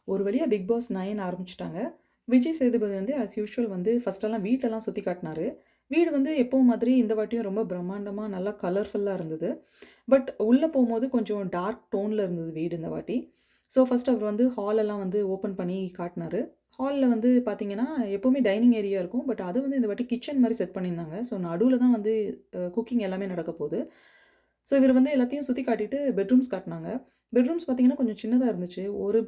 ஒரு வழியா big pass 9 ஆரம்பிச்சுட்டாங்க. விஜய் சேதுபதி வந்து ஆஸ் யூசுவல் வந்து ஃபர்ஸ்ட்டெல்லாம் வீட்டெல்லாம் சுத்தி காட்டுனாரு. வீடு வந்து எப்பவும் மாதிரி இந்த வாட்டியும் ரொம்ப பிரம்மாண்டமா நல்லா கலர்ஃபுல்லா இருந்தது. பட் உள்ள போம்போது கொஞ்சம் டார்க் டோன்ல இருந்தது வீடு இந்த வாட்டி. ஸோ ஃபர்ஸ்ட் அவர் வந்து ஹாலெல்லாம் வந்து ஓப்பன் பண்ணி காட்டுனாரு. ஹால்ல வந்து பார்த்தீங்கன்னா, எப்பவுமே டைனிங் ஏரியா இருக்கும். பட் அது வந்து இந்த வாட்டி கிச்சன் மாரி செட் பண்ணியிருந்தாங்க. ஸோ நடுவுல தான் வந்து குக்கிங் எல்லாமே நடக்க போது. ஸோ இவரு வந்து எல்லாத்தையும் சுத்தி காட்டிட்டு பெட்ரூம்ஸ் காட்டுனாங்க. பெட்ரூம்ஸ் பார்த்தீங்கன்னா, கொஞ்சம் சின்னதா இருந்துச்சு. ஒரு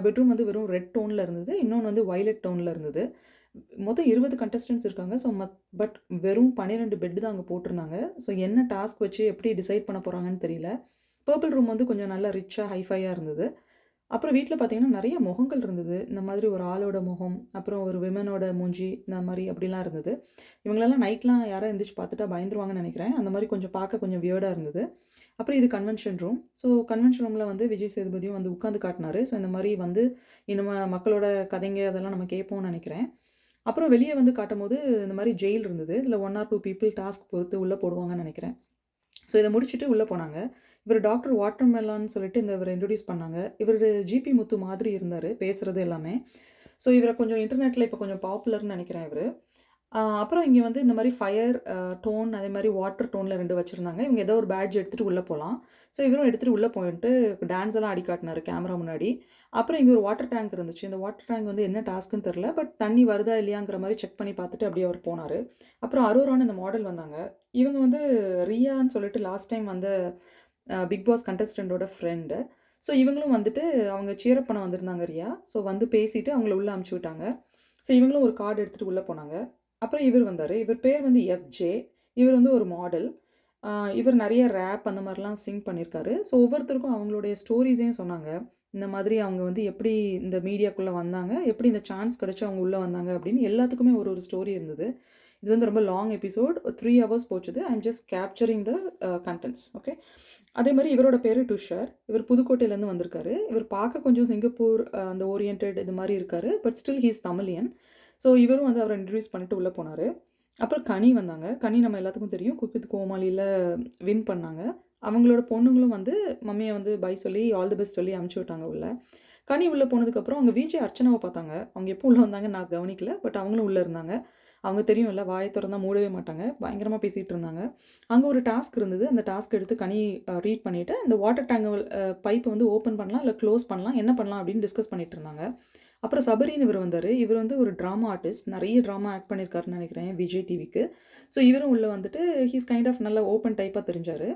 பெட்ரூம் வந்து வெறும் ரெட் டோன்ல இருந்தது. இன்னொன்னு வந்து வயலட் டோன்ல இருந்தது. மொத்தம் 20 கண்டஸ்டன்ட்ஸ் இருக்காங்க. ஸோ பட் வெறும் 12 பெட் தான் அங்க போட்டிருந்தாங்க. ஸோ என்ன டாஸ்க் வச்சு எப்படி டிசைட் பண்ண போறாங்கன்னு தெரியல. பர்பிள் ரூம் வந்து கொஞ்சம் நல்லா ரிச்சா, ஹைஃபையா இருந்தது. அப்புறம் வீட்ல பார்த்தீங்கன்னா, நெறைய முகங்கள் இருந்தது. இந்த மாதிரி ஒரு ஆளோட முகம், அப்புறம் ஒரு விமனோட மூஞ்சி, இந்த மாரி அப்படிலாம் இருந்தது. இவங்களெல்லாம் நைட்லாம் யாரா எந்திரிச்சு பார்த்துட்டா பயந்துருவாங்கன்னு நெனைக்கிறேன். அந்த மாரி கொஞ்சம் பார்க்க கொஞ்சம் வியர்டா இருந்தது. அப்புறம் இது கன்வென்ஷன் ரூம். ஸோ கன்வென்ஷன் ரூம்ல வந்து விஜய் சேதுபதியும் வந்து உட்காந்து காட்டுனாரு. ஸோ இந்த மாரி வந்து இனிமே மக்களோட கதைங்க அதெல்லாம் நம்ம கேட்போம்னு நெனைக்கிறேன். அப்புறம் வெளிய வந்து காட்டும்போது இந்த மாரி ஜெயில் இருந்தது. இதுல 1 ஆர் 2 பீப்பிள் டாஸ்க் பொறுத்து உள்ள போடுவாங்கன்னு நெனைக்கிறேன். ஸோ இத முடிச்சுட்டு உள்ள போனாங்க. இவரு டாக்டர் வாட்டர்மெலன்னு சொல்லிட்டு இவர இன்ட்ரோடியூஸ் பண்ணாங்க. இவரு ஜிபி முத்து மாதிரி இருந்தாரு, பேசுறது எல்லாமே. ஸோ இவர கொஞ்சம் இன்டர்நெட்ல இப்ப கொஞ்சம் பாப்புலர்ன்னு நெனைக்கிறேன் இவரு. அப்புறம் இங்க வந்து இந்த மாரி ஃபயர் டோன் அதே மாரி வாட்டர் டோன்ல 2 வச்சிருந்தாங்க. இவங்க ஏதோ ஒரு பேட்ஜ் எடுத்துட்டு உள்ள போலாம். ஸோ இவரும் எடுத்துட்டு உள்ள போயிட்டு டான்ஸ் எல்லாம் ஆடி காட்டுனாரு கேமரா முன்னாடி. அப்புறம் இங்க ஒரு வாட்டர் டேங்க் இருந்துச்சு. இந்த வாட்டர் டேங்க் வந்து என்ன டாஸ்க்ன்னு தெரியல. பட் தண்ணி வருதா இல்லையாங்கிற மாரி செக் பண்ணி பார்த்துட்டு அப்படியே அவர் போனாரு. அப்புறம் அரோரான்னு இந்த மாடல் வந்தாங்க. இவங்க வந்து ரியான்னு சொல்லிட்டு லாஸ்ட் டைம் வந்த பிக் பாஸ் கண்டஸ்டன்ட்டோட ஃப்ரெண்டு. ஸோ இவங்களும் வந்துட்டு அவங்க சியர் அப் பண்ண வந்திருந்தாங்க ரியா. ஸோ வந்து பேசிட்டு அவங்கள உள்ள அனுப்பிச்சு விட்டாங்க. ஸோ இவங்களும் ஒரு கார்ட் எடுத்துட்டு உள்ள போனாங்க. அப்புறம் இவர் வந்தாரு. இவர் பேர் வந்து எஃப்ஜே. இவர் வந்து ஒரு மாடல். அ இவர் நெறைய ரேப் அந்த மாரிலாம் சிங் பண்ணியிருக்காரு. ஸோ ஒவ்வொருத்தருக்கும் அவங்களுடைய ஸ்டோரீஸையும் சொன்னாங்க. இந்த மாதிரி அவங்க வந்து எப்படி இந்த மீடியாக்குள்ள வந்தாங்க, எப்படி இந்த சான்ஸ் கிடைச்சு அவங்க உள்ள வந்தாங்க அப்படின்னு எல்லாத்துக்குமே ஒரு ஒரு ஸ்டோரி இருந்தது. இது வந்து ரொம்ப லாங் எபிசோட். 3 ஹவர்ஸ் போச்சுது. I am just capturing the contents. Okay. அதே மாரி இவரோட பேரு டுஷர். இவர் புதுக்கோட்டையிலேருந்து வந்திருக்காரு. இவர் பார்க்க கொஞ்சம் சிங்கப்பூர் அந்த ஓரியன்டட் இது மாரி இருக்காரு. But still he is Tamilian. So இவரும் வந்து அவர இன்ட்ரோடியூஸ் பண்ணிட்டு உள்ள போனாரு. அப்புறம் கனி வந்தாங்க. கனி நம்ம எல்லாத்துக்கும் தெரியும். குக் வித் கோமாளில வின் பண்ணாங்க. அவங்களோட பொண்ணுங்களும் வந்து மம்மிய வந்து பை சொல்லி ஆல் தி பெஸ்ட் சொல்லி அனுப்பிச்சு விட்டாங்க உள்ள. கனி உள்ள போனதுக்கப்புறம் அவங்க விஜே அர்ச்சனாவ பார்த்தாங்க. அவங்க எப்போ உள்ள வந்தாங்கன்னு நான் கவனிக்கல. பட் அவங்களும் உள்ள இருந்தாங்க. அவங்க தெரியும்ல வாய தொறந்தா மூடவே மாட்டாங்க. பயங்கரமா பேசிட்டு இருந்தாங்க. அங்க ஒரு டாஸ்க் இருந்தது. அந்த டாஸ்க் எடுத்து கனி ரீட் பண்ணிட்டு, இந்த வாட்டர் டேங்க் பைப்ப வந்து ஓப்பன் பண்ணலாம், இல்ல க்ளோஸ் பண்ணலாம். என்ன பண்ணலாம் அப்படின்னு டிஸ்கஸ் பண்ணிட்டு இருந்தாங்க. அப்புறம் சபரின்னு இவரு வந்தாரு. இவரு வந்து ஒரு ட்ராமா ஆர்டிஸ்ட். நெறைய ட்ராமா ஆக்ட் பண்ணியிருக்காருன்னு நெனைக்கிறேன் விஜய் டிவிக்கு. ஸோ இவரும் உள்ள வந்துட்டு ஹி இஸ் கைண்ட் ஆஃப் நல்ல ஓப்பன் டைப்பா தெரிஞ்சாரு.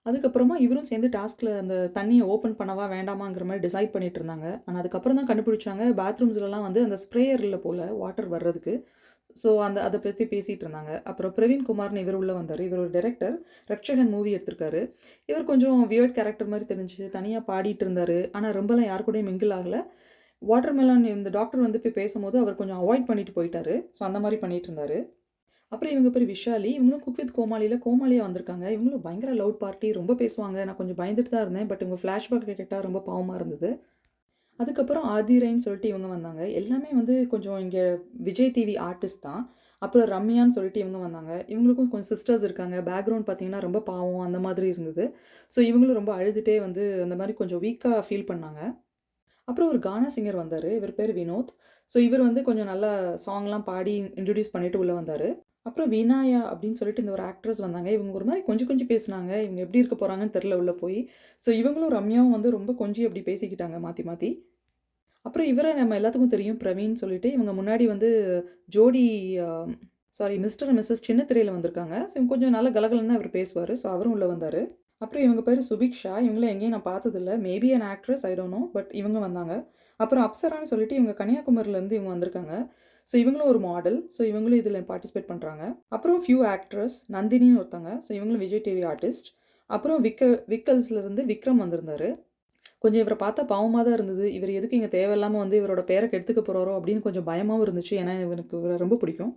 அதுக்கப்புறமா இவரும் சேர்ந்து டாஸ்க்ல அந்த தண்ணிய ஓப்பன் பண்ணவா வேண்டாமாங்கிற மாரி டிசைட் பண்ணிட்டு இருந்தாங்க. ஆனா அதுக்கப்புறம் தான் கண்டுபிடிச்சாங்க பாத்ரூம்ஸ்லலாம் வந்து அந்த ஸ்ப்ரேயர் இல்ல போல வாட்டர் வர்றதுக்கு. ஸோ அத பத்தி பேசிட்டு இருந்தாங்க. அப்புறம் பிரவீன் குமார்னு இவரு உள்ள வந்தாரு. இவர் ஒரு டைரக்டர். ரட்சகன் மூவி எடுத்திருக்காரு. இவர் கொஞ்சம் வியர்ட் கேரக்டர் மாரி தெரிஞ்சுச்சு. தனியா பாடிட்டு இருந்தாரு. ஆனா ரொம்பலாம் யார் கூடயும் மிங்கிள் ஆகல. வாட்டர்மெலன் இந்த டாக்டர் வந்து போய் பேசும்போது அவர் கொஞ்சம் அவாய்ட் பண்ணிட்டு போயிட்டாரு. ஸோ அந்த மாரி பண்ணிட்டு இருந்தாரு. அப்புறம் இவங்க பேரு விஷாலி. இவங்களும் குக் வித் கோமாளில கோமாளியா வந்திருக்காங்க. இவங்களும் பயங்கர லவுட் பார்ட்டி. ரொம்ப பேசுவாங்க. நான் கொஞ்சம் பயந்துட்டு தான் இருந்தேன். பட் இவங்க ஃப்ளாஷ்பேக் கேட்டா ரொம்ப பாவமா இருந்தது. அதுக்கப்புறம் ஆதிரைன்னு சொல்லிட்டு இவங்க வந்தாங்க. எல்லாமே வந்து கொஞ்சம் இங்க விஜய் டிவி ஆர்டிஸ்ட் தான். அப்புறம் ரம்யான்னு சொல்லிட்டு இவங்க வந்தாங்க. இவங்களுக்கும் கொஞ்சம் சிஸ்டர்ஸ் இருக்காங்க. பேக்ரவுண்ட் பார்த்தீங்கன்னா ரொம்ப பாவம் அந்த மாதிரி இருந்தது. ஸோ இவங்களும் ரொம்ப அழுதுட்டே வந்து அந்த மாரி கொஞ்சம் வீக்கா ஃபீல் பண்ணாங்க. அப்புறம் ஒரு கானா சிங்கர் வந்தாரு. இவர் பேரு வினோத். ஸோ இவர் வந்து கொஞ்சம் நல்லா சாங்லாம் பாடி இன்ட்ரோடியூஸ் பண்ணிட்டு உள்ள வந்தாரு. அப்புறம் வினாயா அப்படின்னு சொல்லிட்டு இந்த ஒரு ஆக்ட்ரஸ் வந்தாங்க. இவங்க ஒரு மாரி கொஞ்சி கொஞ்சி பேசுனாங்க. இவங்க எப்படி இருக்க போறாங்கன்னு தெரியல உள்ள போய். ஸோ இவங்களும் ரம்யாவும் வந்து ரொம்ப கொஞ்சி அப்படி பேசிக்கிட்டாங்க மாத்தி மாத்தி. அப்புறம் இவர நம்ம எல்லாத்துக்கும் தெரியும் பிரவீன் சொல்லிட்டு. இவங்க முன்னாடி வந்து ஜோடி அ சாரி மிஸ்டர் அண்ட் மிஸ்ஸஸ் சின்ன திரையில வந்திருக்காங்க. ஸோ கொஞ்சம் நல்லா கலகலன்னு தான் இவரு பேசுவாரு. ஸோ அவரும் உள்ள வந்தாரு. அப்புறம் இவங்க பேரு சுபிக்ஷா. இவங்கள எங்கேயும் நான் பார்த்ததில்ல. Maybe an actress I don't know. But இவங்க வந்தாங்க. அப்புறம் அப்சரான்னு சொல்லிட்டு இவங்க கன்னியாகுமரியிலேருந்து இவங்க வந்திருக்காங்க. ஸோ இவங்களும் ஒரு மாடல். ஸோ இவங்களும் இதில பார்ட்டிசிபேட் பண்றாங்க. அப்புறம் ஃபியூ ஆக்ட்ரஸ் நந்தினின்னு ஒருத்தங்க. ஸோ இவங்களும் விஜய் டிவி ஆர்டிஸ்ட். அப்புறம் விக்கல்ஸ்லேருந்து விக்ரம் வந்திருந்தாரு. கொஞ்சம் இவர பார்த்தா பாவமா தான் இருந்தது. இவரு எதுக்கு இங்க தேவையில்லாம வந்து இவரோட பேர கெடுத்துக்க போறாரோ! அப்படின்னு கொஞ்சம் பயமாவும் இருந்துச்சு. ஏன்னா, எனக்கு இவர ரொம்ப பிடிக்கும்.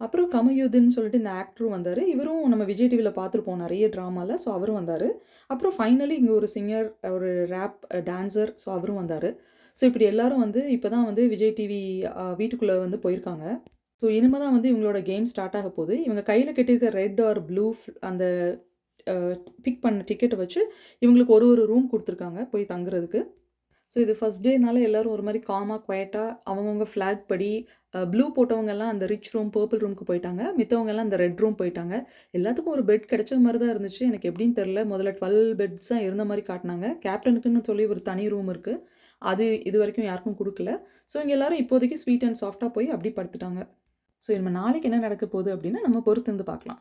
அப்புறம் கமயுதீன் சொல்லிட்டு இந்த ஆக்டரும் வந்தாரு. இவரும் நம்ம விஜய் டிவில பார்த்துருப்போம் நெறைய ட்ராமால. ஸோ அவரும் வந்தாரு. அப்புறம் ஃபைனலி இங்க ஒரு சிங்கர், ஒரு ராப் டான்சர் ஸோ அவரும் வந்தாரு. ஸோ இப்படி எல்லாரும் வந்து இப்ப தான் வந்து விஜய் டிவி வீட்டுக்குள்ள வந்து போயிருக்காங்க. ஸோ இனிமே தான் வந்து இவங்களோட கேம் ஸ்டார்ட் ஆக போது. இவங்க கையில கட்டியிருக்க ரெட் ஆர் ப்ளூ அந்த அ பிக் பண்ண டிக்கெட்ட வச்சு இவங்களுக்கு ஒரு ஒரு ரூம் குடுத்துருக்காங்க போய் தங்குறதுக்கு. ஸோ இது ஃபர்ஸ்ட் டேனால எல்லாரும் ஒரு மாரி காமா, குவைட்டா அவங்கவங்க ஃபிளாக் படி ப்ளூ போட்டவங்கலாம் அந்த ரிச் ரூம், பர்பிள் ரூம்க்கு போயிட்டாங்க. மித்தவங்கலாம் அந்த ரெட் ரூம் போயிட்டாங்க. எல்லாத்துக்கும் ஒரு பெட் கிடைச்ச மாரி தான் இருந்துச்சு. எனக்கு எப்படின்னு தெரியல. முதல்ல 12 பெட்ஸ் தான் இருந்த மாரி காட்டுனாங்க. கேப்டனுக்குன்னு சொல்லி ஒரு தனி ரூம் இருக்கு. அது இதுவரைக்கும் யாருக்கும் குடுக்கல. ஸோ இங்க எல்லாரும் இப்போதைக்கு ஸ்வீட் அண்ட் சாஃப்ட்டா போய் அப்படியே படுத்துட்டாங்க. ஸோ இனிமே நாளைக்கு என்ன நடக்க போகுது அப்படின்னா, நம்ம பொறுத்திருந்து பார்க்கலாம்.